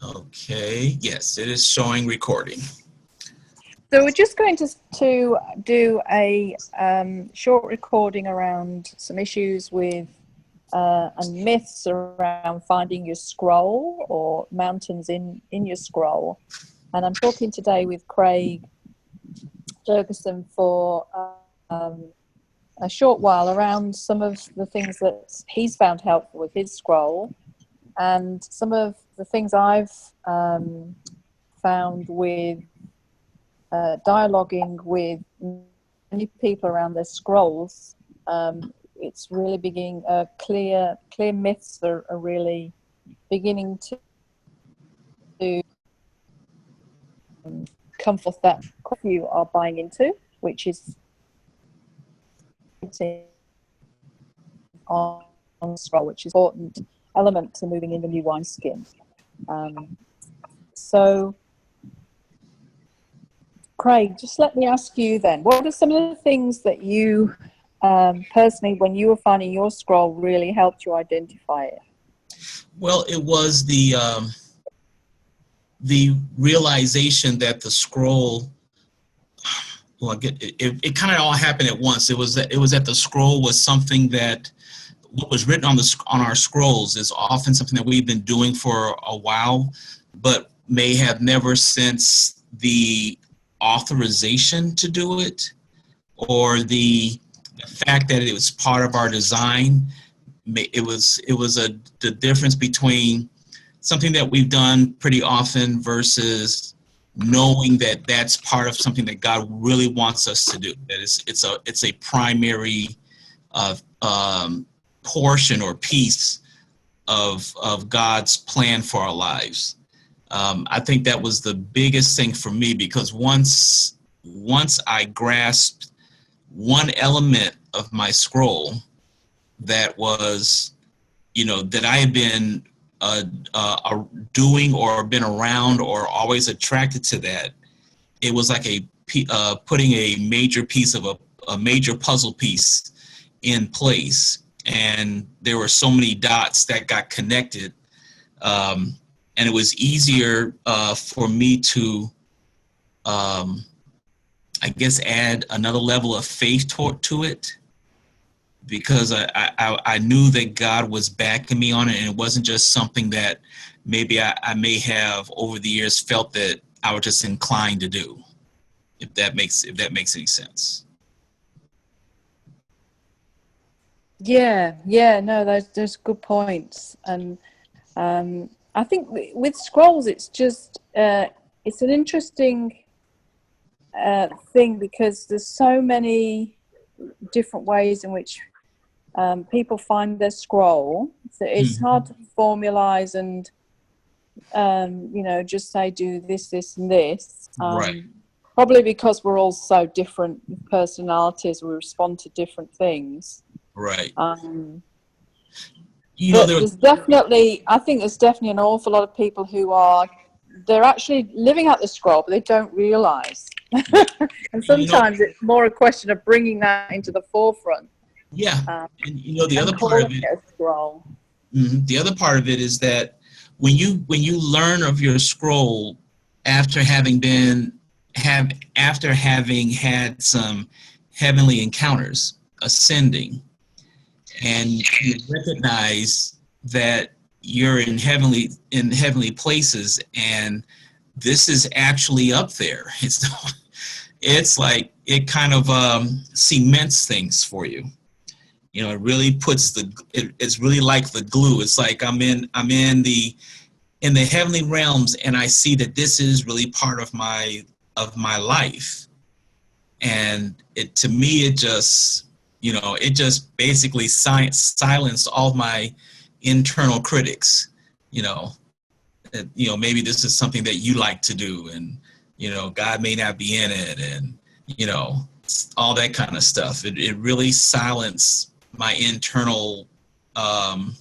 Okay, yes, it is showing recording. So we're just going to do a short recording around some issues with and myths around finding your scroll or mountains in your scroll. And I'm talking today with Craig Ferguson for a short while around some of the things that he's found helpful with his scroll and some of the things I've found with dialoguing with many people around their scrolls. It's really beginning clear myths are really beginning to comfort that you are buying into, which is on scroll, which is an important element to moving into new wineskin. So Craig, just let me ask you then, what are some of the things that you personally, when you were finding your scroll, really helped you identify it? Well, it was the realization that the scroll, well, it kind of all happened at once. It was that the scroll was something that what was written on our scrolls is often something that we've been doing for a while, but may have never since the authorization to do it, or the fact that it was part of our design. It was the difference between something that we've done pretty often versus knowing that that's part of something that God really wants us to do. That it's a primary portion or piece of God's plan for our lives. I think that was the biggest thing for me, because once I grasped one element of my scroll that was, that I had been doing or been around or always attracted to, that it was like putting a major piece of a major puzzle piece in place, and there were so many dots that got connected, and it was easier for me to I guess add another level of faith to it, because I knew that God was backing me on it, and it wasn't just something that maybe I may have over the years felt that I was just inclined to do, if that makes any sense. Yeah, no, those good points. And I think with scrolls, it's just it's an interesting thing, because there's so many different ways in which people find their scroll. So it's hard to formalize and just say do this and this. Right. Probably because we're all so different personalities, we respond to different things. Right. There's definitely, I think there's definitely an awful lot of people who they're actually living out the scroll, but they don't realize. And sometimes it's more a question of bringing that into the forefront. Yeah, and the other part of it. Scroll. The other part of it is that when you learn of your scroll after having had some heavenly encounters, ascending, and you recognize that you're in heavenly places, and this is actually up there. It's like it kind of cements things for you. It really puts it's really like the glue. It's like I'm in the heavenly realms, and I see that this is really part of my life. And it just basically silenced all my internal critics. Maybe this is something that you like to do, and God may not be in it, and all that kind of stuff. It really silenced my internal, I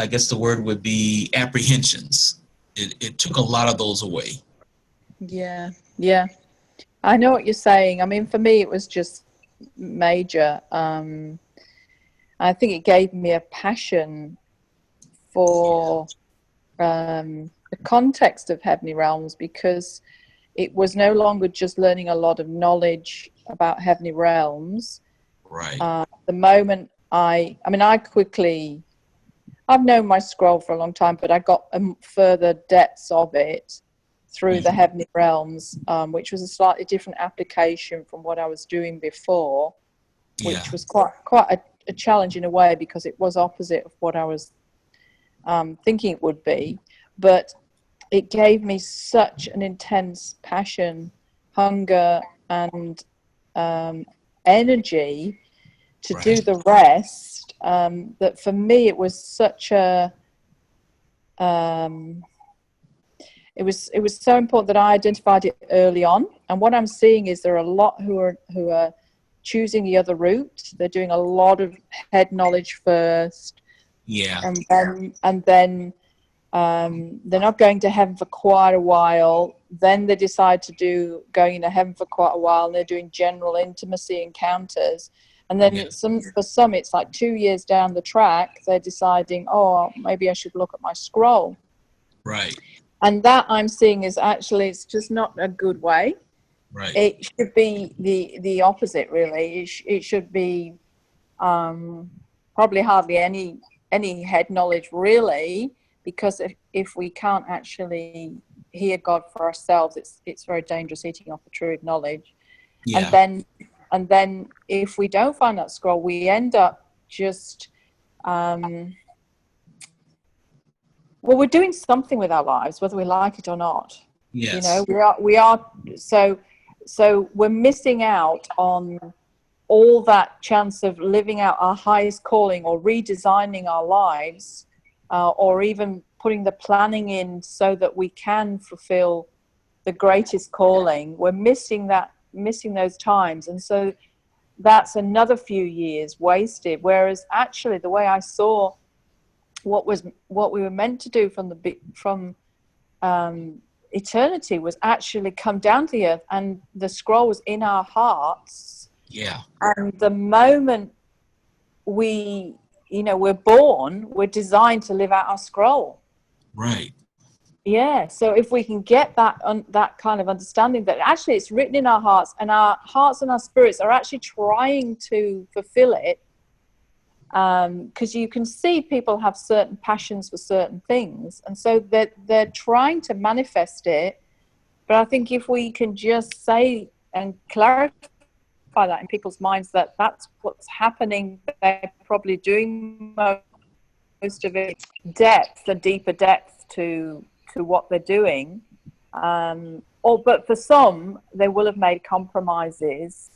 guess the word would be apprehensions. It took a lot of those away. Yeah. I know what you're saying. I mean, for me, it was just major. I think it gave me a passion for the context of Heavenly Realms, because it was no longer just learning a lot of knowledge about Heavenly Realms. Right. The moment I've known my scroll for a long time, but I got further depths of it through the Heavenly Realms, which was a slightly different application from what I was doing before, which was quite a challenge in a way, because it was opposite of what I was thinking it would be. But it gave me such an intense passion, hunger, and energy to do the rest, that for me it was such a it was so important that I identified it early on. And what I'm seeing is there are a lot who are choosing the other route. They're doing a lot of head knowledge first, and then they're not going to heaven for quite a while. Then they decide to going into heaven for quite a while, and they're doing general intimacy encounters. And then for some, it's like 2 years down the track, they're deciding, oh, maybe I should look at my scroll. Right. And that I'm seeing is actually, it's just not a good way. Right. It should be the opposite, really. It should be probably hardly any head knowledge, really, because if we can't actually hear God for ourselves, it's very dangerous eating off the tree of knowledge. Yeah. And then if we don't find that scroll, we end up just we're doing something with our lives, whether we like it or not. Yes. You know, we are so we're missing out on all that chance of living out our highest calling, or redesigning our lives, or even putting the planning in so that we can fulfill the greatest calling. We're missing those times, and so that's another few years wasted. Whereas actually, the way I saw what we were meant to do from eternity was actually come down to the earth, and the scroll was in our hearts. Yeah. And the moment we're born, we're designed to live out our scroll. Right. Yeah. So if we can get that kind of understanding that actually it's written in our hearts, and our hearts and our spirits are actually trying to fulfill it, because you can see people have certain passions for certain things, and so they're trying to manifest it. But I think if we can just say and clarify that in people's minds that that's what's happening, they're probably doing most of it a deeper depth to what they're doing, but for some they will have made compromises,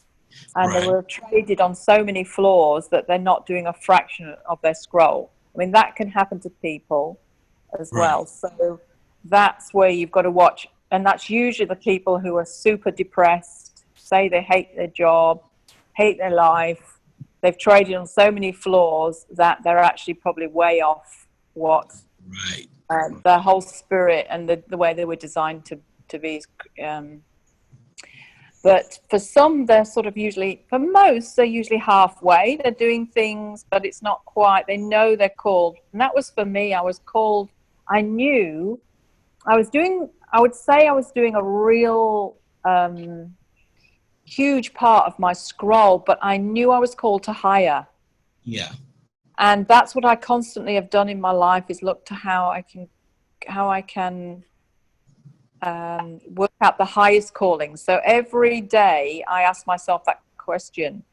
and they will have traded on so many flaws that they're not doing a fraction of their scroll. I mean, that can happen to people as well. So that's where you've got to watch, and that's usually the people who are super depressed, say they hate their job, hate their life. They've traded on so many flaws that they're actually probably way off what their whole spirit and the way they were designed to be. But for some, they're sort of for most, they're usually halfway. They're doing things, but it's not quite. They know they're called. And that was for me. I was called. I knew I would say I was doing a real huge part of my scroll, but I knew I was called to higher. Yeah. And that's what I constantly have done in my life, is look to how I can work out the highest calling. So every day I ask myself that question: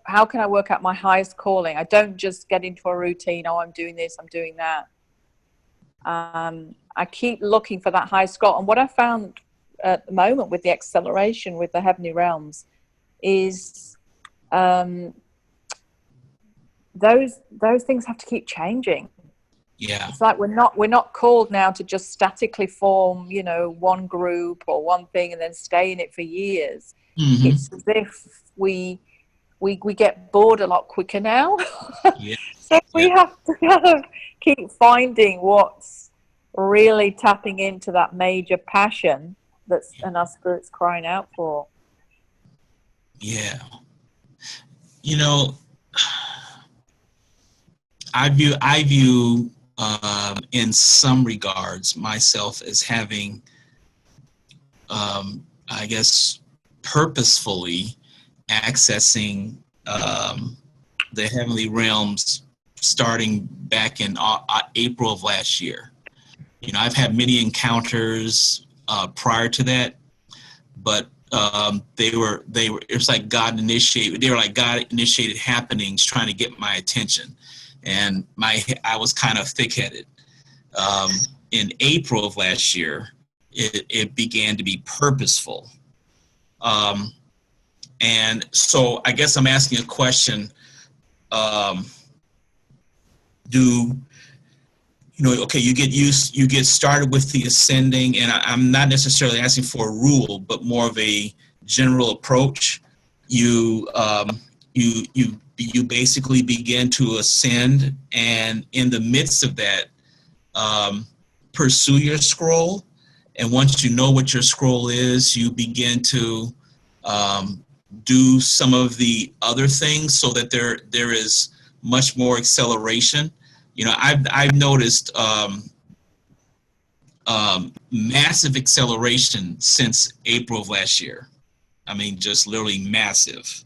how can I work out my highest calling? I don't just get into a routine. Oh, I'm doing this, I'm doing that. I keep looking for that highest goal. And what I found at the moment with the acceleration with the Heavenly Realms is those things have to keep changing. Yeah. It's like we're not called now to just statically form, one group or one thing and then stay in it for years. Mm-hmm. It's as if we get bored a lot quicker now. Yeah. So we have to kind of keep finding what's really tapping into that major passion and our spirit's crying out for. Yeah. I view in some regards, myself as having, I guess, purposefully accessing the heavenly realms starting back in April of last year. You know, I've had many encounters prior to that, but it's like God initiated. They were like God initiated happenings trying to get my attention, and I was kind of thick-headed. In April of last year, it began to be purposeful, and so I guess I'm asking a question. Okay, you get started with the ascending, and I'm not necessarily asking for a rule, but more of a general approach. You basically begin to ascend, and in the midst of that, pursue your scroll. And once you know what your scroll is, you begin to do some of the other things so that there is much more acceleration. You know, I've noticed massive acceleration since April of last year. I mean, just literally massive.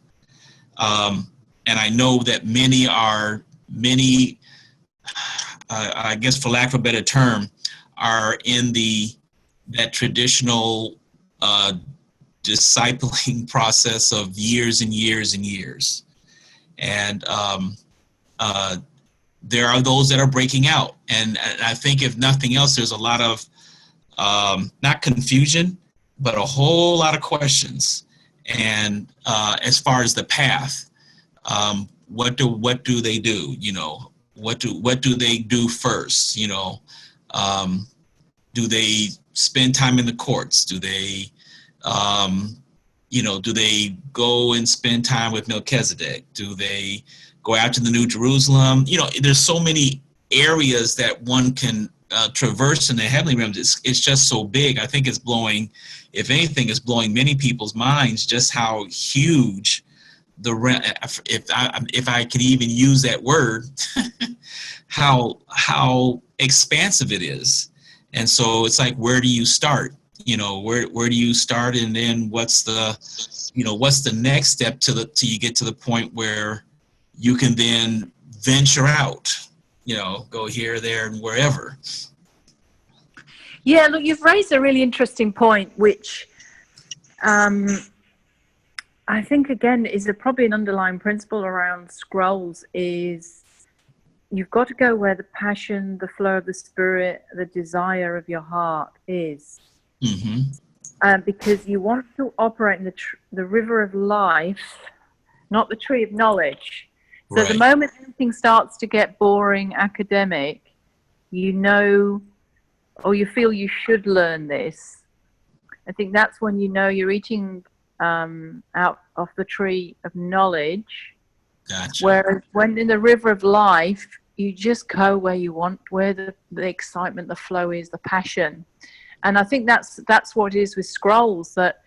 And I know that many, I guess for lack of a better term, are in that traditional discipling process of years and years and years. And there are those that are breaking out. And I think if nothing else, there's a lot of, not confusion, but a whole lot of questions. And as far as the path, what do they do? You know, what do they do first? You know, do they spend time in the courts? Do they, do they go and spend time with Melchizedek? Do they go out to the New Jerusalem? You know, there's so many areas that one can traverse in the heavenly realms. It's just so big. I think it's blowing, if anything, it's blowing many people's minds just how huge if I could even use that word, how expansive it is. And so it's like, where do you start? You know, where do you start, and then what's the next step till you get to the point where you can then venture out, you know, go here, there, and wherever. Yeah, look, you've raised a really interesting point, which I think, again, is probably an underlying principle around scrolls is you've got to go where the passion, the flow of the spirit, the desire of your heart is. Mm-hmm. Because you want to operate in the river of life, not the tree of knowledge. So right. The moment anything starts to get boring, academic, you know, or you feel you should learn this, I think that's when you know you're eating out of the tree of knowledge. Gotcha. Whereas when in the river of life, you just go where you want, where the excitement, the flow is, the passion. And I think that's what it is with scrolls, that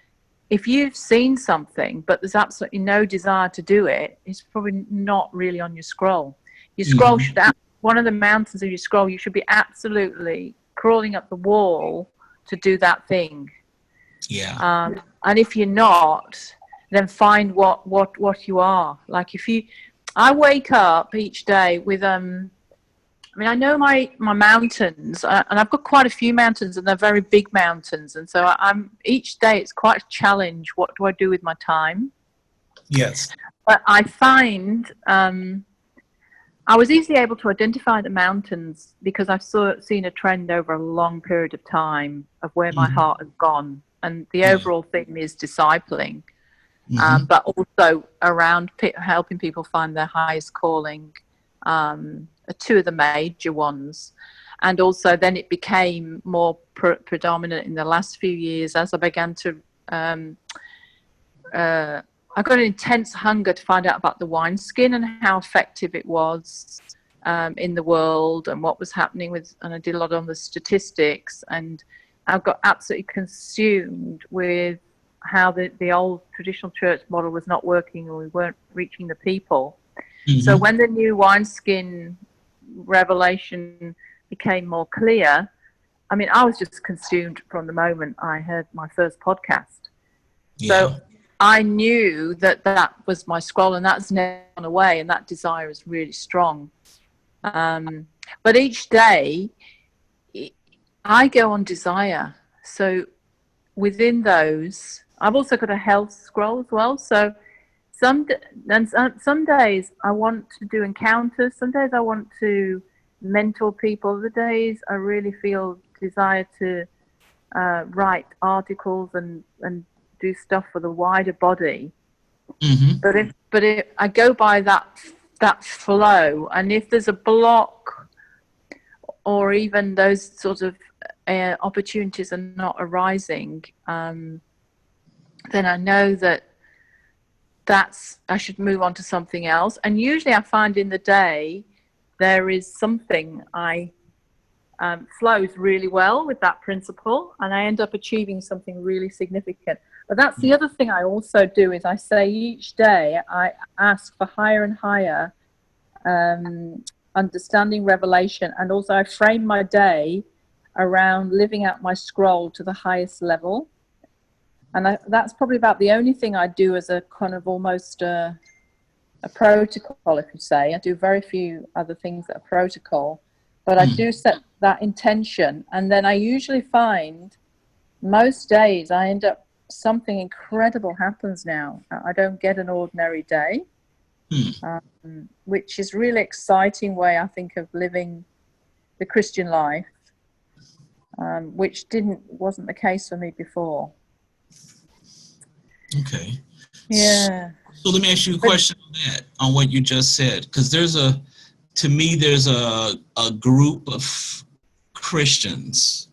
if you've seen something, but there's absolutely no desire to do it, it's probably not really on your scroll. Your scroll should, one of the mountains of your scroll, you should be absolutely crawling up the wall to do that thing. Yeah. And if you're not, then find what you are. Like I wake up each day with, I know my mountains, and I've got quite a few mountains, and they're very big mountains. And so each day it's quite a challenge. What do I do with my time? Yes. But I find I was easily able to identify the mountains because I've seen a trend over a long period of time of where my heart has gone. And the overall theme is discipling, but also around helping people find their highest calling, two of the major ones. And also then it became more predominant in the last few years as I began to, I got an intense hunger to find out about the wineskin and how effective it was in the world and what was happening and I did a lot on the statistics, and I got absolutely consumed with how the old traditional church model was not working and we weren't reaching the people. So when the new wineskin revelation became more clear, I mean, I was just consumed from the moment I heard my first podcast. Yeah. So I knew that that was my scroll, and that's never gone away, and that desire is really strong. But each day, I go on desire. So within those, I've also got a health scroll as well. So some days I want to do encounters. Some days I want to mentor people. Other days I really feel desire to write articles and do stuff for the wider body. Mm-hmm. But if I go by that flow, and if there's a block, or even those sort of opportunities are not arising, then I know I should move on to something else. And usually I find in the day there is something flows really well with that principle, and I end up achieving something really significant. But that's the other thing I also do, is I say each day I ask for higher and higher understanding, revelation, and also I frame my day around living out my scroll to the highest level. And that's probably about the only thing I do as a kind of almost a protocol, if you say. I do very few other things that are protocol, but I do set that intention. And then I usually find most days I end up, something incredible happens now. I don't get an ordinary day, which is really exciting way, I think, of living the Christian life, which wasn't the case for me before. Okay. Yeah. So let me ask you a question on what you just said, because there's a group of Christians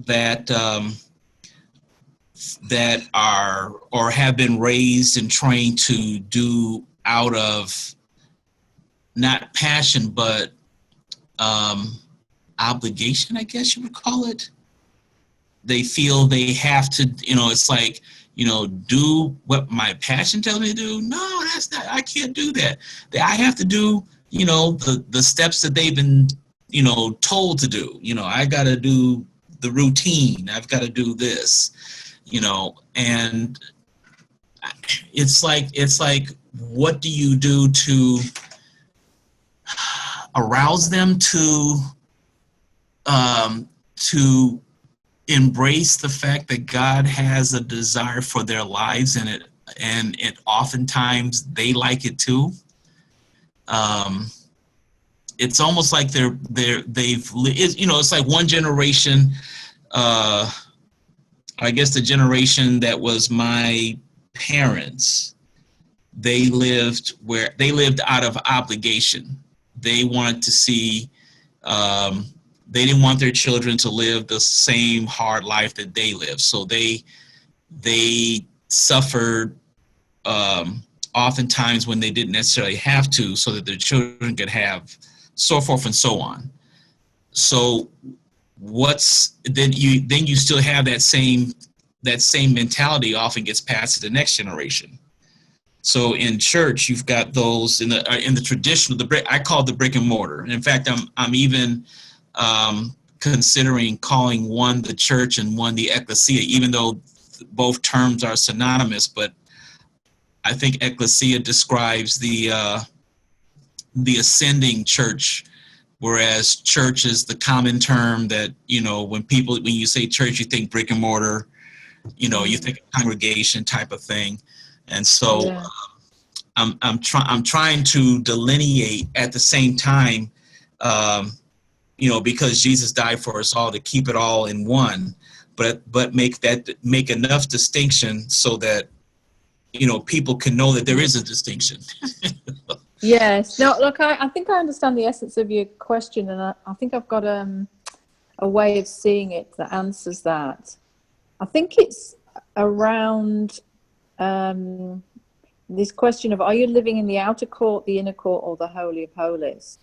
that are or have been raised and trained to do out of not passion but obligation, I guess you would call it. They feel they have to, it's like, do what my passion tells me to do. No, that's not, I can't do that. I have to do, the steps that they've been, told to do. I got to do the routine. I've got to do this, and it's like, what do you do to arouse them to embrace the fact that God has a desire for their lives, and it oftentimes they like it too. It's almost like it's like one generation. I guess the generation that was my parents, they lived out of obligation. They wanted to see. They didn't want their children to live the same hard life that they lived. So they suffered oftentimes when they didn't necessarily have to, so that their children could have, so forth and so on. So then you still have that same mentality often gets passed to the next generation. So in church, you've got those in the traditional, I call it the brick and mortar. And in fact, I'm even considering calling one the church and one the ecclesia, even though both terms are synonymous. But I think ecclesia describes the ascending church, whereas church is the common term that, when you say church, you think brick and mortar, you think congregation type of thing. And so yeah. I'm trying to delineate at the same time, because Jesus died for us all, to keep it all in one, but make enough distinction so that, people can know that there is a distinction. Yes. No, look, I think I understand the essence of your question, and I think I've got a way of seeing it that answers that. I think it's around this question of, are you living in the outer court, the inner court, or the Holy of Holies?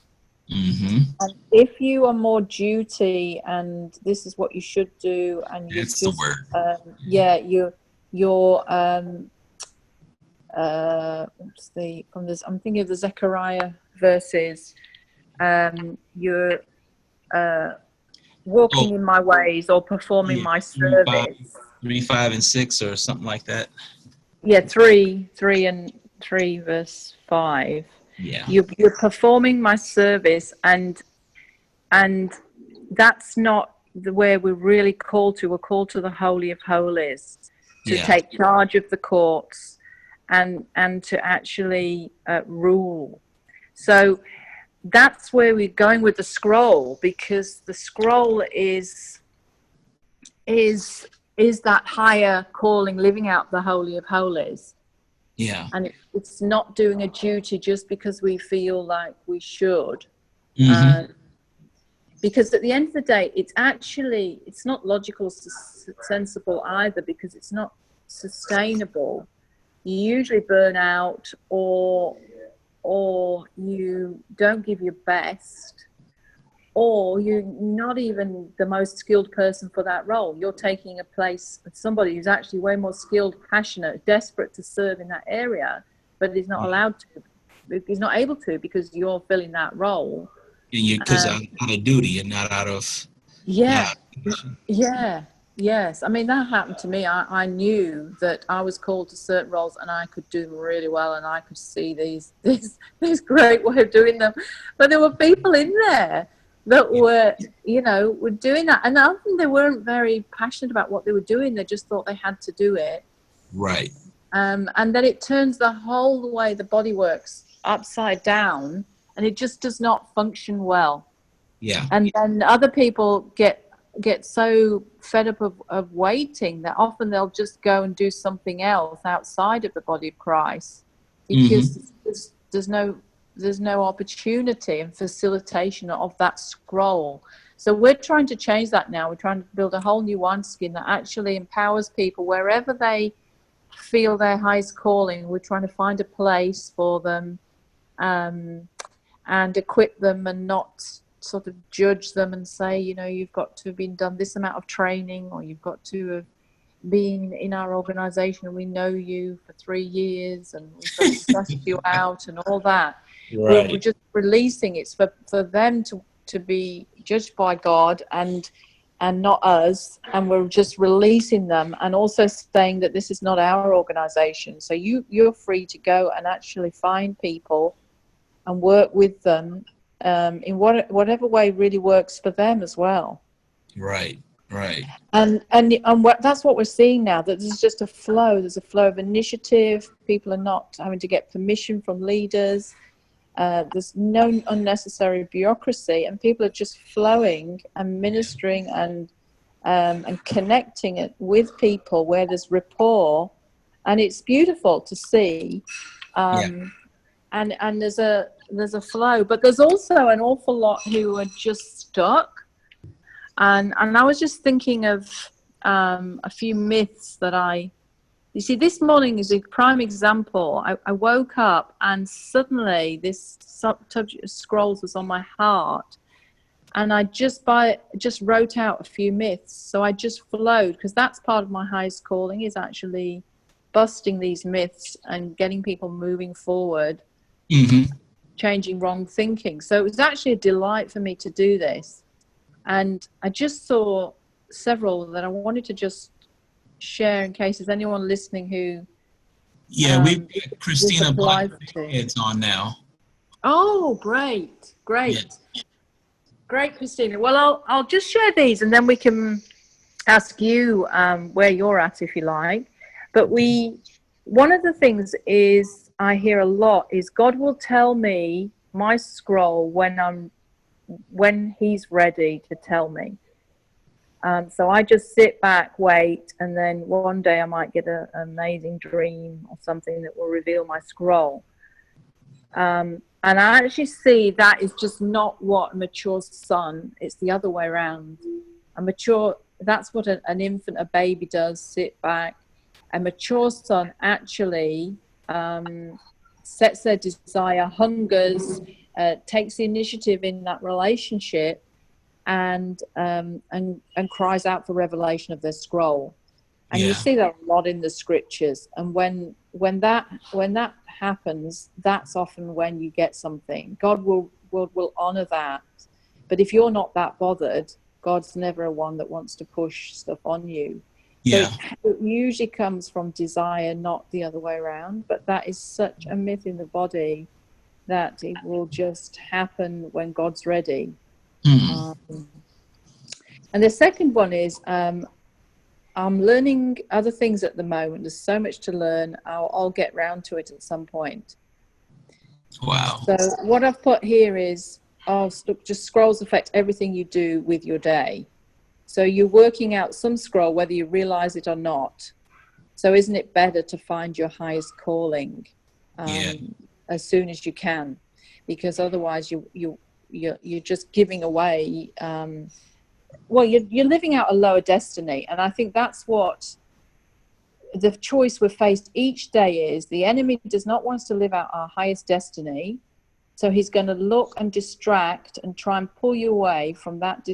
Mm-hmm. And if you are more duty, and this is what you should do, and you that's the word. I'm thinking of the Zechariah verses. You're walking Oh, in my ways or performing yeah, my 3, 5, service. 3, 5, and 6, or something like that. Yeah, 3 verse 5. Yeah, You're performing my service, and that's not the where we're really called to. We're called to the Holy of Holies, to yeah, take charge of the courts, and to actually rule. So that's where we're going with the scroll, because the scroll is that higher calling, living out the Holy of Holies. yeah. And it's not doing a duty just because we feel like we should. Mm-hmm. Because at the end of the day, it's not logical, sensible either, because it's not sustainable. You usually burn out, or you don't give your best, or you're not even the most skilled person for that role. You're taking a place of somebody who's actually way more skilled, passionate, desperate to serve in that area, but he's not allowed to. He's not able to, because you're filling that role. And you, because out of duty and not out of Yeah, not. yeah, yes. I mean, that happened to me. I knew that I was called to certain roles and I could do them really well, and I could see this great way of doing them. But there were people in there that were doing that, and often they weren't very passionate about what they were doing. They just thought they had to do it. Right. And then it turns the whole way the body works upside down, and it just does not function well. Yeah. And then other people get so fed up of waiting that often they'll just go and do something else outside of the body of Christ, because there's no opportunity and facilitation of that scroll. So we're trying to change that now. We're trying to build a whole new wineskin that actually empowers people wherever they feel their highest calling. We're trying to find a place for them, and equip them, and not sort of judge them and say, you've got to have been done this amount of training, or you've got to have been in our organization and we know you for 3 years and we've got to test you out and all that. Right. We're just releasing. It's for them to be judged by God and not us, and we're just releasing them, and also saying that this is not our organization. So you're free to go and actually find people and work with them in whatever way really works for them as well. Right. Right. And that's what we're seeing now, that there's just a flow. There's a flow of initiative. People are not having to get permission from leaders. There's no unnecessary bureaucracy, and people are just flowing and ministering and connecting it with people where there's rapport, and it's beautiful to see. And there's a flow, but there's also an awful lot who are just stuck. And I was just thinking of a few myths that you see, this morning is a prime example. I woke up and suddenly this subject of scrolls was on my heart, and I just wrote out a few myths. So I just flowed, because that's part of my highest calling, is actually busting these myths and getting people moving forward. Changing wrong thinking. So it was actually a delight for me to do this, and I just saw several that I wanted to just share in case there's anyone listening who we've got Christina Blackhead's on now. Oh, great. Great, Christina. Well, I'll just share these, and then we can ask you where you're at, if you like. But one of the things is, I hear a lot, is God will tell me my scroll when he's ready to tell me. So I just sit back, wait, and then one day I might get an amazing dream or something that will reveal my scroll. And I actually see that is just not what a mature son, it's the other way around. That's what an infant, a baby does, sit back. A mature son actually sets their desire, hungers, takes the initiative in that relationship, and cries out for revelation of their scroll. And you see that a lot in the scriptures. And when that happens, that's often when you get something. God will honor that. But if you're not that bothered, God's never a one that wants to push stuff on you. So Yeah. it usually comes from desire, not the other way around. But that is such a myth in the body that it will just happen when God's ready. Mm. And the second one is I'm learning other things at the moment. There's so much to learn. I'll get round to it at some point. Wow. So what I've put here is, just scrolls affect everything you do with your day. So you're working out some scroll, whether you realize it or not. So isn't it better to find your highest calling as soon as you can? Because otherwise you're just giving away. You're living out a lower destiny, and I think that's what the choice we're faced each day is. The enemy does not want us to live out our highest destiny, so he's going to look and distract and try and pull you away from that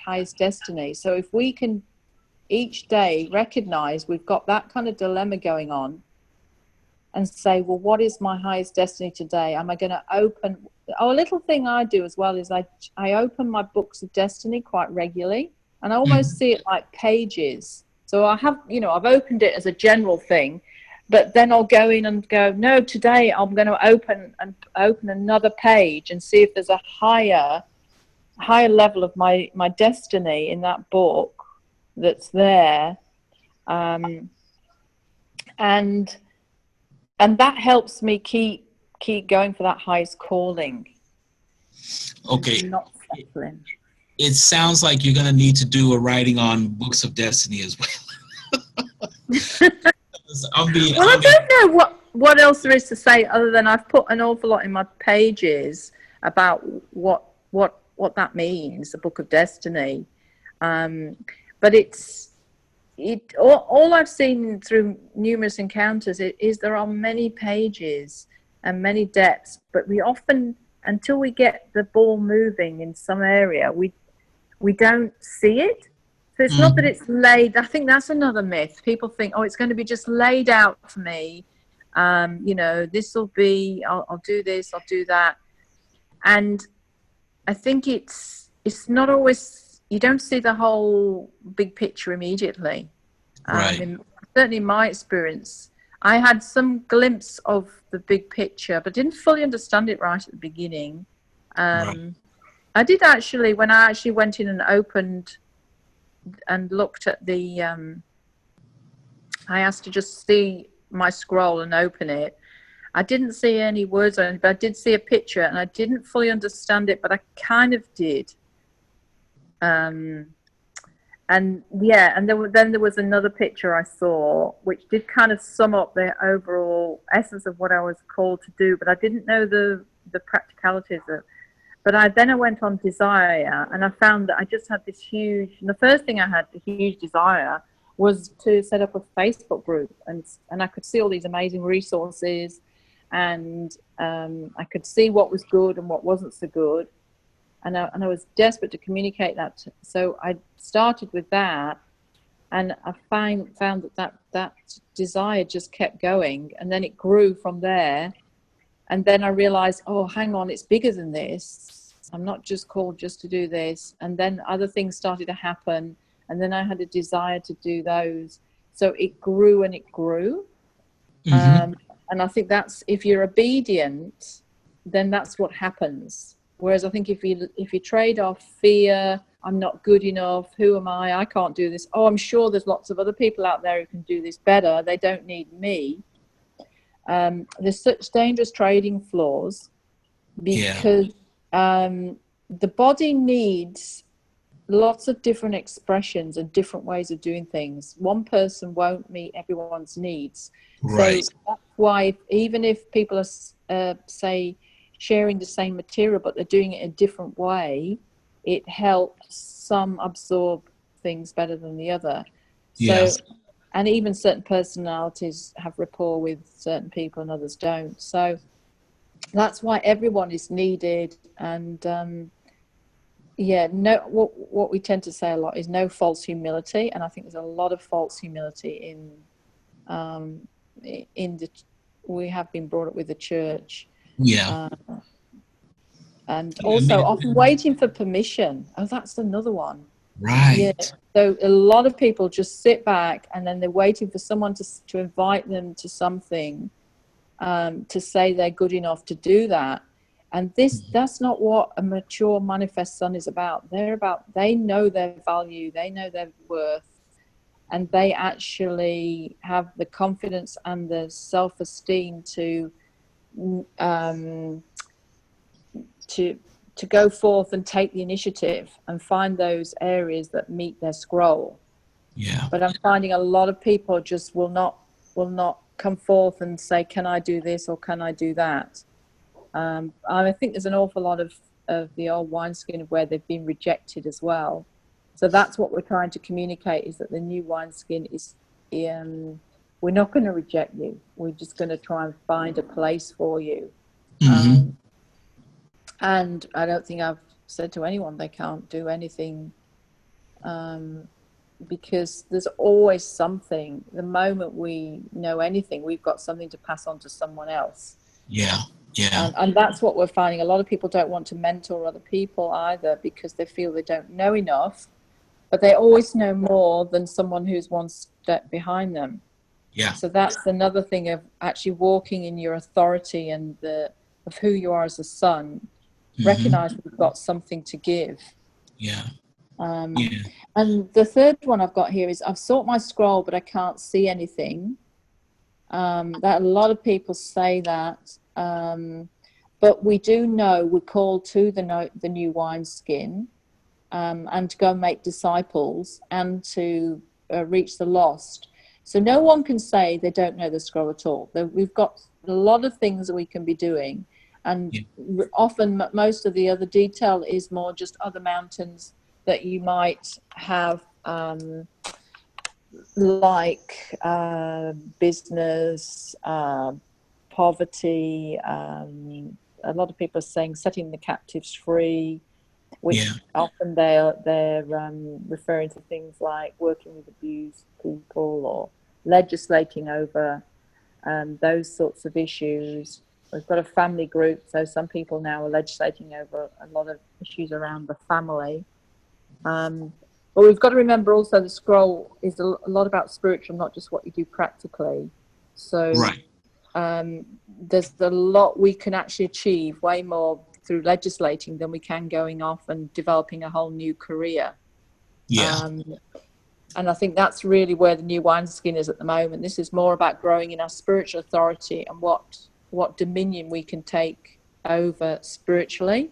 highest destiny. So if we can each day recognize we've got that kind of dilemma going on and say, well, what is my highest destiny today? Am I going to open? A little thing I do as well is I open my books of destiny quite regularly, and I almost see it like pages. So I have, I've opened it as a general thing, but then I'll go in and go, no, today I'm going to open another page and see if there's a higher level of my destiny in that book that's there. And that helps me keep going for that highest calling. Okay. Not settling. It sounds like you're going to need to do a writing on books of destiny as well. I don't know what else there is to say other than I've put an awful lot in my pages about what that means, the book of destiny. But all I've seen through numerous encounters is there are many pages and many depths, but we often, until we get the ball moving in some area, we don't see it. So it's not that it's laid. I think that's another myth. People think, it's going to be just laid out for me. This will be, I'll do this, I'll do that. And I think it's not always, you don't see the whole big picture immediately. Right. Certainly in my experience, I had some glimpse of the big picture, but didn't fully understand it right at the beginning. Right. I did actually, when I actually went in and opened and looked at I asked to just see my scroll and open it. I didn't see any words on it, but I did see a picture, and I didn't fully understand it, but I kind of did. And then there was another picture I saw, which did kind of sum up the overall essence of what I was called to do, but I didn't know the practicalities of it. But I went on desire, and I found that I just had this huge, and the first thing I had, the huge desire, was to set up a Facebook group, and I could see all these amazing resources, and I could see what was good and what wasn't so good, and I was desperate to communicate that. So I started with that, and I found that desire just kept going, and then it grew from there. And then I realized, hang on, it's bigger than this. I'm not just called just to do this. And then other things started to happen. And then I had a desire to do those. So it grew and it grew. And I think that's, if you're obedient, then that's what happens. Whereas I think if you trade off fear, I'm not good enough, who am I can't do this. I'm sure there's lots of other people out there who can do this better. They don't need me. There's such dangerous trading floors because the body needs lots of different expressions and different ways of doing things. One person won't meet everyone's needs. Right. So that's why even if people are, say, sharing the same material, but they're doing it a different way, it helps some absorb things better than the other. So, and even certain personalities have rapport with certain people and others don't. So that's why everyone is needed. And what we tend to say a lot is no false humility. And I think there's a lot of false humility we have been brought up with the church. And Yeah, also often waiting for permission. Oh, that's another one. right. Yeah. So a lot of people just sit back and then they're waiting for someone to invite them to something, to say they're good enough to do that. And that's not what a mature manifest son is about. They know their value, they know their worth, and they actually have the confidence and the self-esteem to to go forth and take the initiative and find those areas that meet their scroll. Yeah. But I'm finding a lot of people just will not come forth and say, can I do this or can I do that? I think there's an awful lot of the old wineskin where they've been rejected as well. So that's what we're trying to communicate, is that the new wineskin is, we're not going to reject you. We're just going to try and find a place for you. Mm-hmm. And I don't think I've said to anyone they can't do anything, because there's always something. The moment we know anything, we've got something to pass on to someone else. Yeah. Yeah. And that's what we're finding. A lot of people don't want to mentor other people either, because they feel they don't know enough, but they always know more than someone who's one step behind them. Yeah. So that's another thing of actually walking in your authority and of who you are as a son. Mm-hmm. Recognize we've got something to give. Yeah. Yeah. And the third one I've got here is, I've sought my scroll, but I can't see anything. That a lot of people say that, but we do know we're called to the new wineskin, and to go and make disciples and to reach the lost. So no one can say they don't know the scroll at all. We've got a lot of things that we can be doing, and often most of the other detail is more just other mountains that you might have, like business, poverty. A lot of people are saying setting the captives free, which often they're referring to things like working with abused people or legislating over those sorts of issues. We've got a family group, so some people now are legislating over a lot of issues around the family. But we've got to remember also the scroll is a lot about spiritual, not just what you do practically. So there's a lot we can actually achieve, way more through legislating than we can going off and developing a whole new career. And I think that's really where the new wineskin is at the moment. This is more about growing in our spiritual authority and what dominion we can take over spiritually.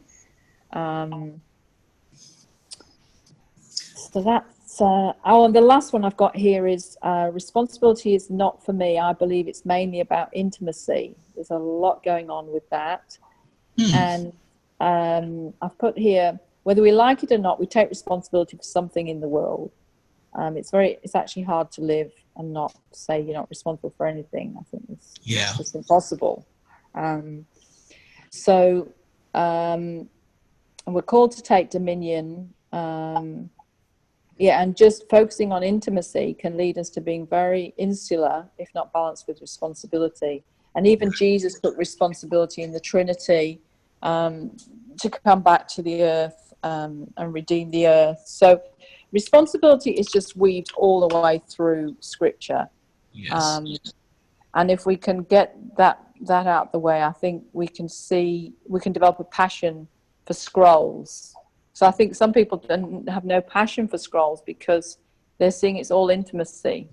So that's, and the last one I've got here is, responsibility is not for me. I believe it's mainly about intimacy. There's a lot going on with that. And I've put here, whether we like it or not, we take responsibility for something in the world. It's actually hard to live and not say you're not responsible for anything. I think it's just impossible. And we're called to take dominion. And just focusing on intimacy can lead us to being very insular, if not balanced with responsibility. And even Jesus took responsibility in the Trinity to come back to the earth and redeem the earth. So responsibility is just weaved all the way through Scripture. And if we can get that out the way, I think we can develop a passion for scrolls. So I think some people have no passion for scrolls because they're seeing it's all intimacy.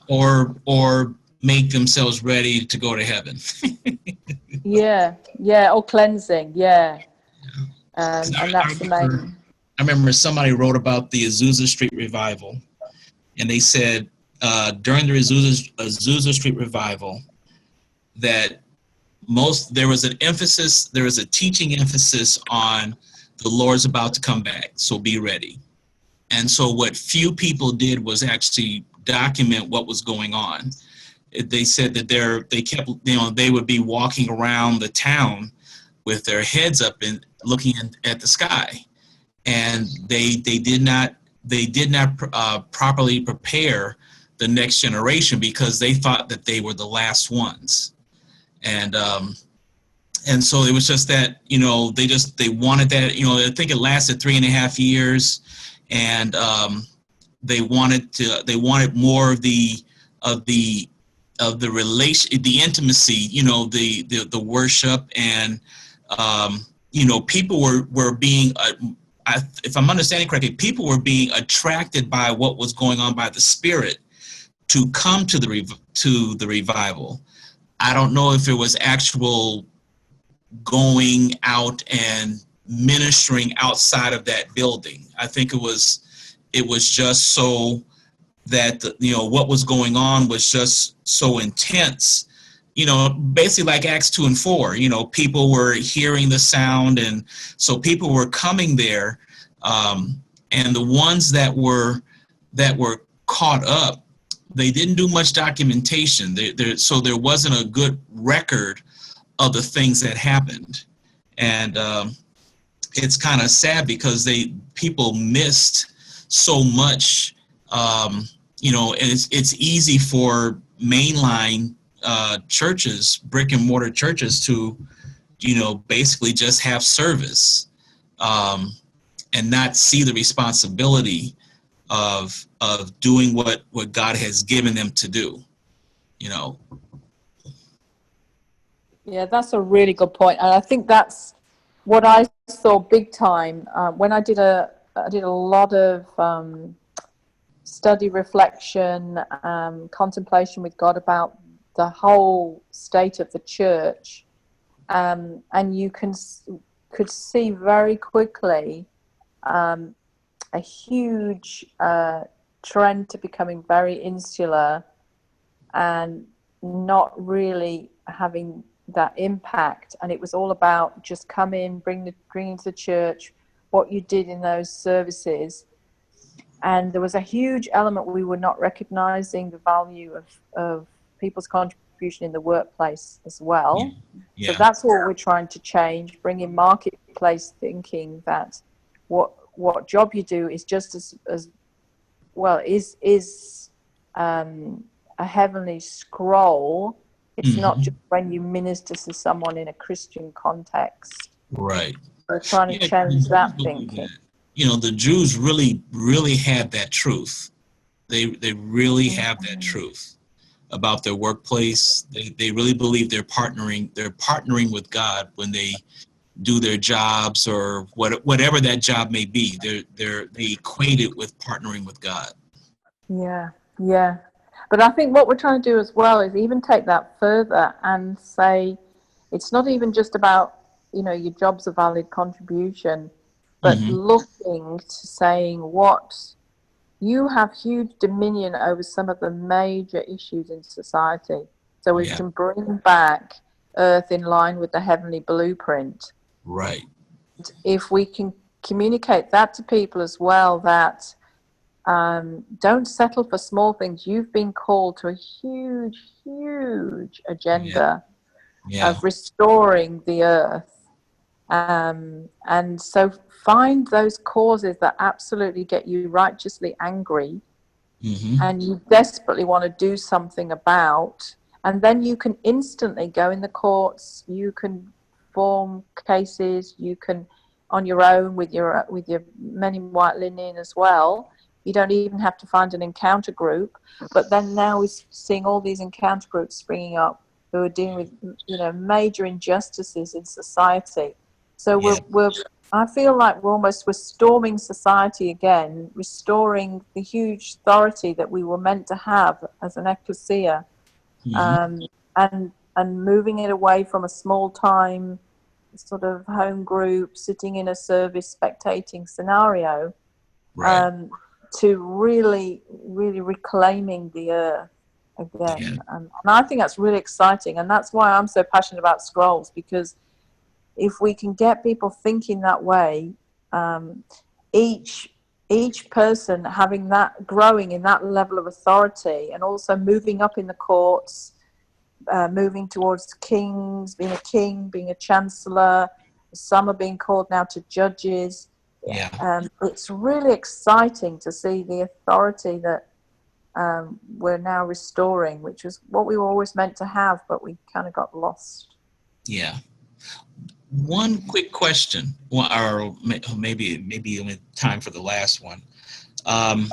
Or make themselves ready to go to heaven. Or cleansing, and that's the main. I remember somebody wrote about the Azusa Street revival, and they said during the Azusa Street revival that there was a teaching emphasis on the Lord's about to come back, so be ready. And so what few people did was actually document what was going on. They said that they would be walking around the town with their heads up and looking at the sky, and they did not properly prepare the next generation because they thought that they were the last ones. And And so it was just that, they wanted that, I think it lasted 3.5 years, and they wanted more of the relation, the intimacy, the worship, and people were being, if I'm understanding correctly, people were being attracted by what was going on by the Spirit to come to the revival. I don't know if it was actual going out and ministering outside of that building. I think it was just so that what was going on was just so intense. Basically like Acts 2 and 4. People were hearing the sound, and so people were coming there, and the ones that were caught up, they didn't do much documentation. So there wasn't a good record of the things that happened, and it's kind of sad because people missed so much. And it's easy for mainline churches, brick and mortar churches, to basically just have service, and not see the responsibility of doing what God has given them to do. Yeah, that's a really good point, and I think that's what I saw big time when I did a lot of study, reflection, contemplation with God about the whole state of the church, and you could see very quickly a huge trend to becoming very insular and not really having that impact. And it was all about just come in, bring into the church what you did in those services. And there was a huge element we were not recognizing the value of people's contribution in the workplace as well. Yeah. So that's what we're trying to change, bring in marketplace thinking that what job you do is just as well, is a heavenly scroll. It's not just when you minister to someone in a Christian context. Right. We're trying to change that thinking. The Jews really had that truth. They really have that truth about their workplace. They really believe they're partnering with God when they do their jobs, or whatever that job may be. They equate it with partnering with God. Yeah. But I think what we're trying to do as well is even take that further and say it's not even just about, your job's a valid contribution, but looking to saying what you have huge dominion over some of the major issues in society. So we can bring back Earth in line with the heavenly blueprint. Right. If we can communicate that to people as well, that don't settle for small things. You've been called to a huge agenda of restoring the earth. And so find those causes that absolutely get you righteously angry and you desperately want to do something about, and then you can instantly go in the courts, you can form cases, you can on your own with your men in white linen as well. You don't even have to find an encounter group, but then now we're seeing all these encounter groups springing up who are dealing with major injustices in society. So I feel like we're storming society again, restoring the huge authority that we were meant to have as an ecclesia, and moving it away from a small time sort of home group sitting in a service spectating scenario, to really reclaiming the earth again. And I think that's really exciting, and that's why I'm so passionate about Scrolls, because if we can get people thinking that way, each person having that, growing in that level of authority, and also moving up in the courts, moving towards kings, being a king, being a chancellor. Some are being called now to judges. It's really exciting to see the authority that we're now restoring, which is what we were always meant to have, but we kind of got lost. Yeah. One quick question, or maybe only time for the last one. Um,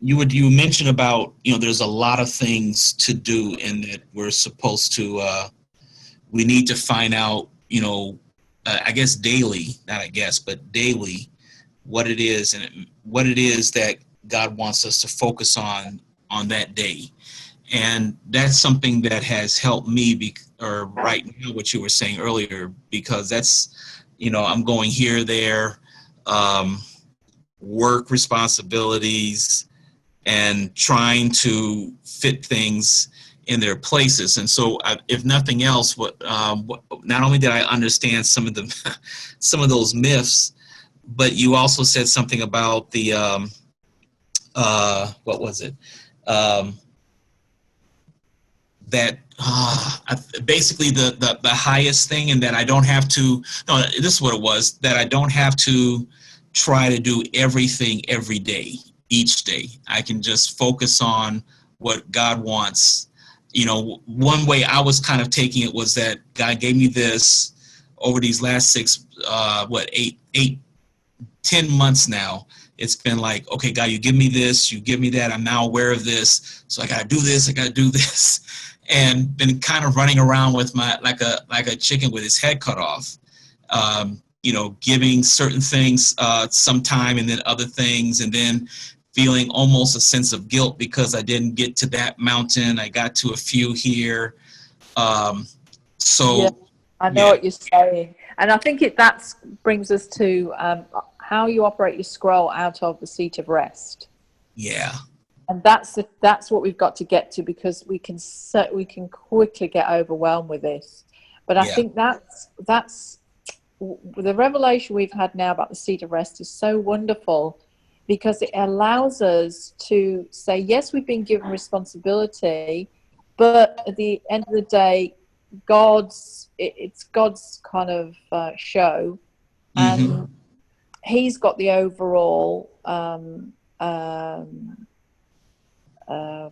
you mentioned about, there's a lot of things to do, and that we're supposed to we need to find out, I guess daily, not I guess, but daily, what it is and what it is that God wants us to focus on that day. And that's something that has helped me or right now, what you were saying earlier, because that's, I'm going here, there, um, work responsibilities, and trying to fit things in their places. And so, if nothing else, not only did I understand some of the some of those myths, but you also said something about the what was it? Um, that basically the highest thing, and that I don't have to. No, this is what it was. That I don't have to try to do everything every day, each day. I can just focus on what God wants. One way I was kind of taking it was that God gave me this over these last 10 months now. It's been like, okay, God, you give me this, you give me that. I'm now aware of this, so I got to do this. I got to do this, and been kind of running around with my like a chicken with his head cut off. Giving certain things some time, and then other things, and then feeling almost a sense of guilt because I didn't get to that mountain. I got to a few here. So Yeah, I know yeah, what you're saying, and I think that brings us to how you operate your scroll out of the seat of rest. yeah, And that's what we've got to get to, because we can quickly get overwhelmed with this. But I yeah. think that's the revelation we've had now about the seat of rest is so wonderful, because it allows us to say, yes, we've been given responsibility, but at the end of the day, it's God's kind of show, Mm-hmm. and He's got the overall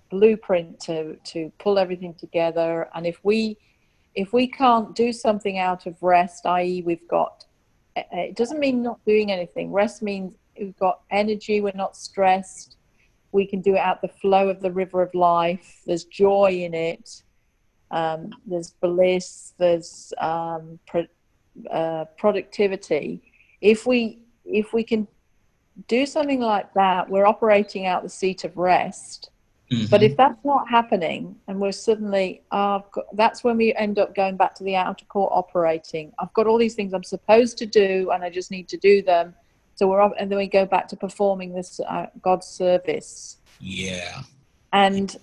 blueprint to pull everything together. And if we can't do something out of rest, i.e. we've got, it doesn't mean not doing anything. Rest means we've got energy, we're not stressed, we can do it out the flow of the river of life, there's joy in it, there's bliss, there's productivity. If we can do something like that, we're operating out the seat of rest. But Mm-hmm. if that's not happening, and we're suddenly, that's when we end up going back to the outer court operating. I've got all these things I'm supposed to do, and I just need to do them. So and then we go back to performing this God's service. Yeah. And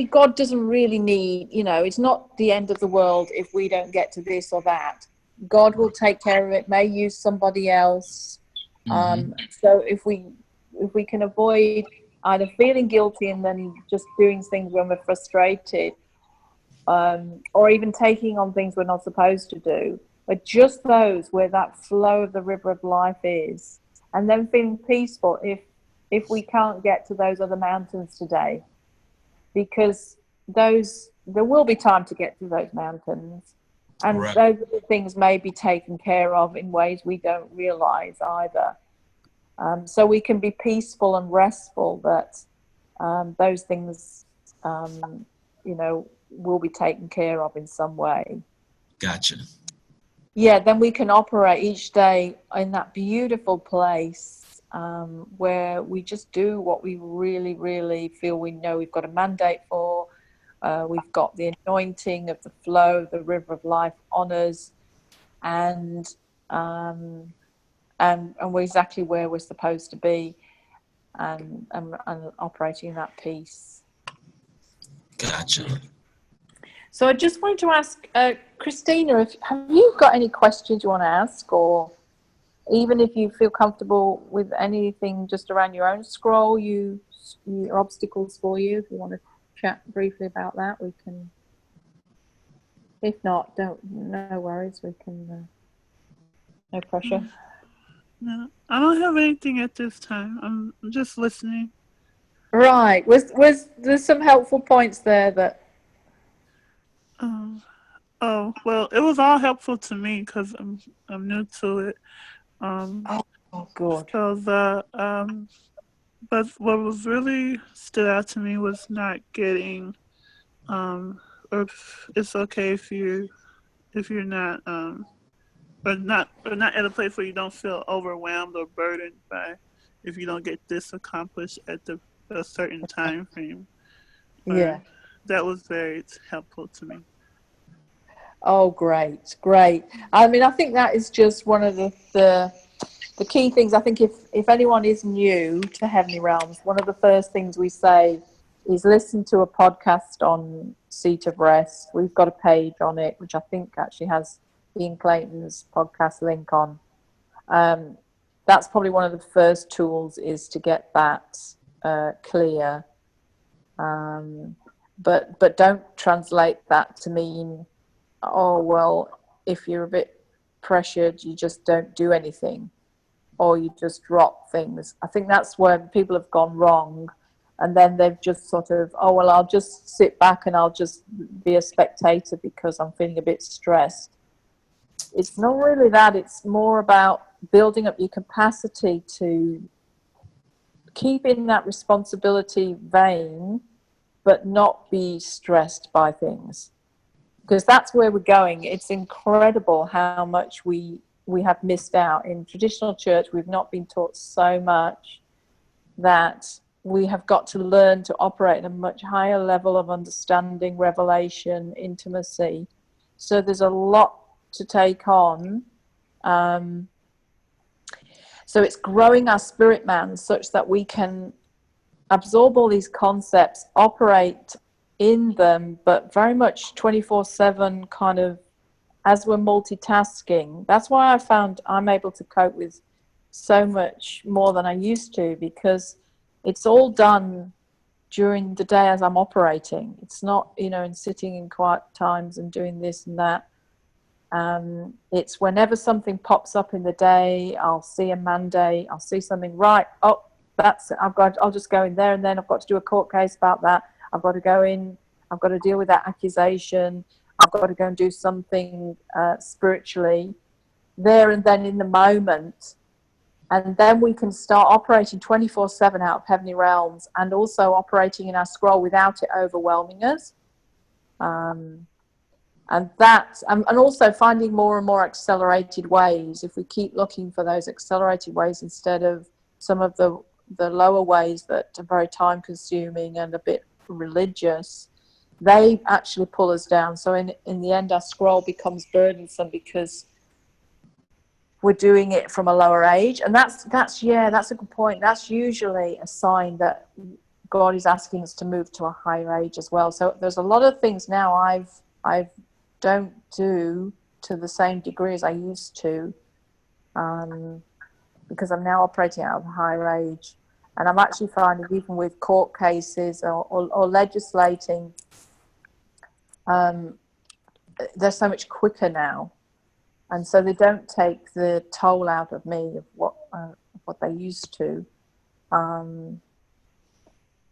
God doesn't really need, it's not the end of the world if we don't get to this or that. God will take care of it, may use somebody else. Mm-hmm. So if we can avoid either feeling guilty and then just doing things when we're frustrated, or even taking on things we're not supposed to do, but just those where that flow of the river of life is, and then feeling peaceful if we can't get to those other mountains today, because there will be time to get to those mountains, and Right. those other things may be taken care of in ways we don't realize either. So we can be peaceful and restful that those things, will be taken care of in some way. Gotcha. Yeah, then we can operate each day in that beautiful place where we just do what we really, really feel we know we've got a mandate for. We've got the anointing of the flow of the river of life on us, and we're exactly where we're supposed to be, and operating in that peace. Gotcha. So I just wanted to ask Christina, have you got any questions you want to ask, or even if you feel comfortable with anything just around your own scroll, your obstacles for you, if you want to chat briefly about that, we can. If not, no worries, we can, no pressure. No, I don't have anything at this time. I'm just listening. Right. Was there some helpful points there that? Um, Oh, well, it was all helpful to me because I'm new to it. Um, Oh, good. so but what was really stood out to me was not getting, or it's okay if you're not, or not at a place where you don't feel overwhelmed or burdened by if you don't get this accomplished at a certain time frame. Yeah. Or that was very helpful to me. Oh, great, great. I mean, I think that is just one of the key things. I think if anyone is new to Heavenly Realms, one of the first things we say is listen to a podcast on Seat of Rest. We've got a page on it, which I think actually has Ian Clayton's podcast link on. That's probably one of the first tools, is to get that clear. But don't translate that to mean, oh, well, if you're a bit pressured, you just don't do anything, or you just drop things. I think that's where people have gone wrong. And then they've just sort of, oh, well, I'll just sit back and I'll just be a spectator because I'm feeling a bit stressed. It's not really that. It's more about building up your capacity to keep in that responsibility vein, but not be stressed by things. Because that's where we're going. It's incredible how much we have missed out. In traditional church, we've not been taught so much that we have got to learn to operate at a much higher level of understanding, revelation, intimacy. So there's a lot to take on. So it's growing our spirit man such that we can absorb all these concepts, operate in them, but very much 24/7 kind of as we're multitasking. That's why I found I'm able to cope with so much more than I used to, because it's all done during the day as I'm operating. It's not, in sitting in quiet times and doing this and that. It's whenever something pops up in the day, I'll see a mandate, I'll see something, right, oh, that's it, I'll just go in there, and then I've got to do a court case about that. I've got to go in, I've got to deal with that accusation. I've got to go and do something spiritually there and then in the moment. And then we can start operating 24/7 out of Heavenly Realms, and also operating in our scroll without it overwhelming us. And also finding more and more accelerated ways. If we keep looking for those accelerated ways instead of some of the lower ways that are very time consuming and a bit religious, they actually pull us down. So in the end, our scroll becomes burdensome because we're doing it from a lower age. And that's a good point. That's usually a sign that God is asking us to move to a higher age as well. So there's a lot of things now I don't do to the same degree as I used to, because I'm now operating out of a higher age. And I'm actually finding, even with court cases or legislating, they're so much quicker now, and so they don't take the toll out of me of what they used to,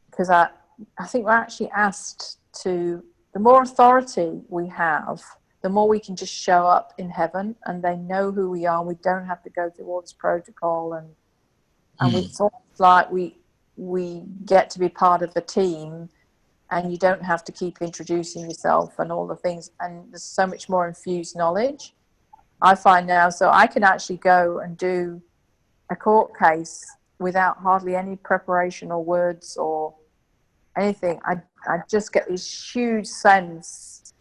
because I think we're actually asked to, the more authority we have, the more we can just show up in heaven, and they know who we are, and we don't have to go through all this protocol, and it's almost like we get to be part of the team. And you don't have to keep introducing yourself and all the things. And there's so much more infused knowledge, I find now. So I can actually go and do a court case without hardly any preparation or words or anything. I just get this huge sense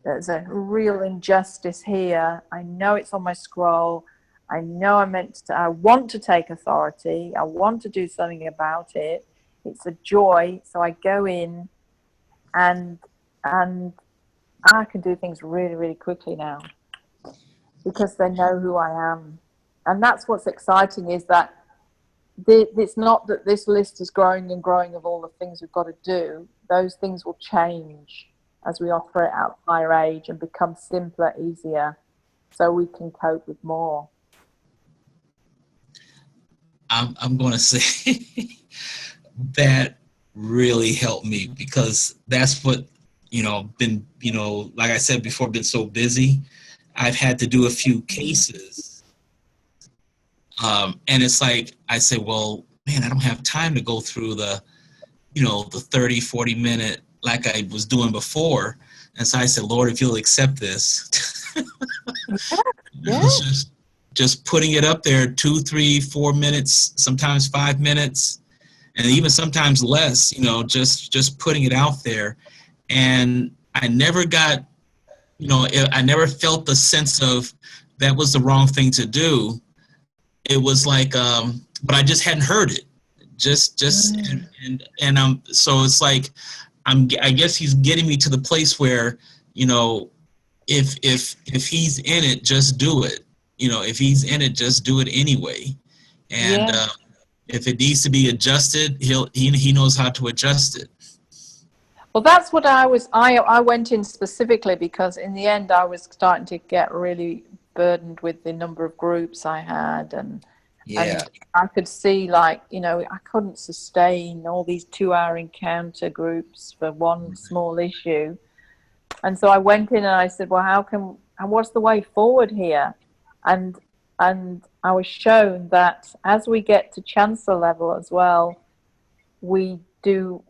there's a real injustice here. I know it's on my scroll. I know I want to take authority. I want to do something about it. It's a joy. So I go in, and I can do things really, really quickly now because they know who I am. And that's what's exciting, is that it's not that this list is growing and growing of all the things we've got to do. Those things will change as we operate out higher age and become simpler, easier, so we can cope with more. I'm going to say that really helped me, because that's what been, like I said before, been so busy. I've had to do a few cases. And it's like, I say, well, man, I don't have time to go through the 30, 40 minute like I was doing before. And so I said, Lord, if you'll accept this, Yeah. just putting it up there 2, 3, 4 minutes, sometimes 5 minutes, and even sometimes less, just putting it out there. And I never got, I never felt the sense of that was the wrong thing to do. It was like, but I just hadn't heard it. So it's like, I guess he's getting me to the place where, if he's in it, just do it. If he's in it, just do it anyway. And Yeah. if it needs to be adjusted, he knows how to adjust it. Well, that's what I went in specifically because in the end I was starting to get really burdened with the number of groups I had, and I could see, like, I couldn't sustain all these 2-hour encounter groups for one small issue. And so I went in and I said, well, what's the way forward here? And I was shown that as we get to chancellor level as well, we don't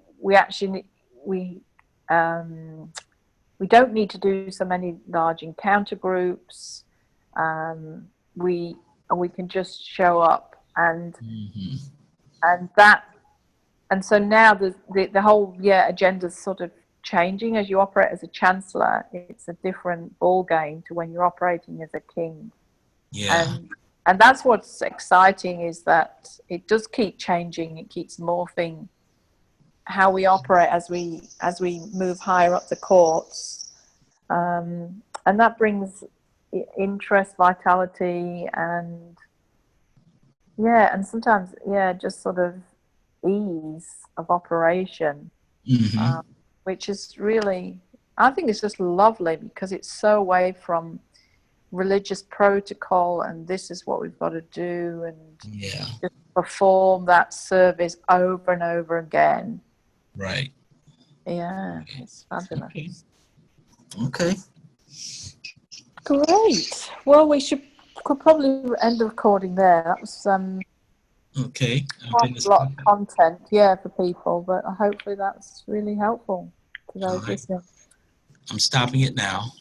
need to do so many large encounter groups. We can just show up and so now the whole agenda's sort of changing. As you operate as a chancellor, it's a different ball game to when you're operating as a king. And that's what's exciting, is that it does keep changing. It keeps morphing how we operate as we move higher up the courts, and that brings interest, vitality, and sometimes just sort of ease of operation, which is really, I think it's just lovely, because it's so away from religious protocol and this is what we've got to do, and just perform that service over and over again. Right. Yeah, it's fabulous. Okay. Great. Well, could probably end the recording there. That was okay. quite a lot of content, for people, but hopefully that's really helpful to those listening. I'm stopping it now.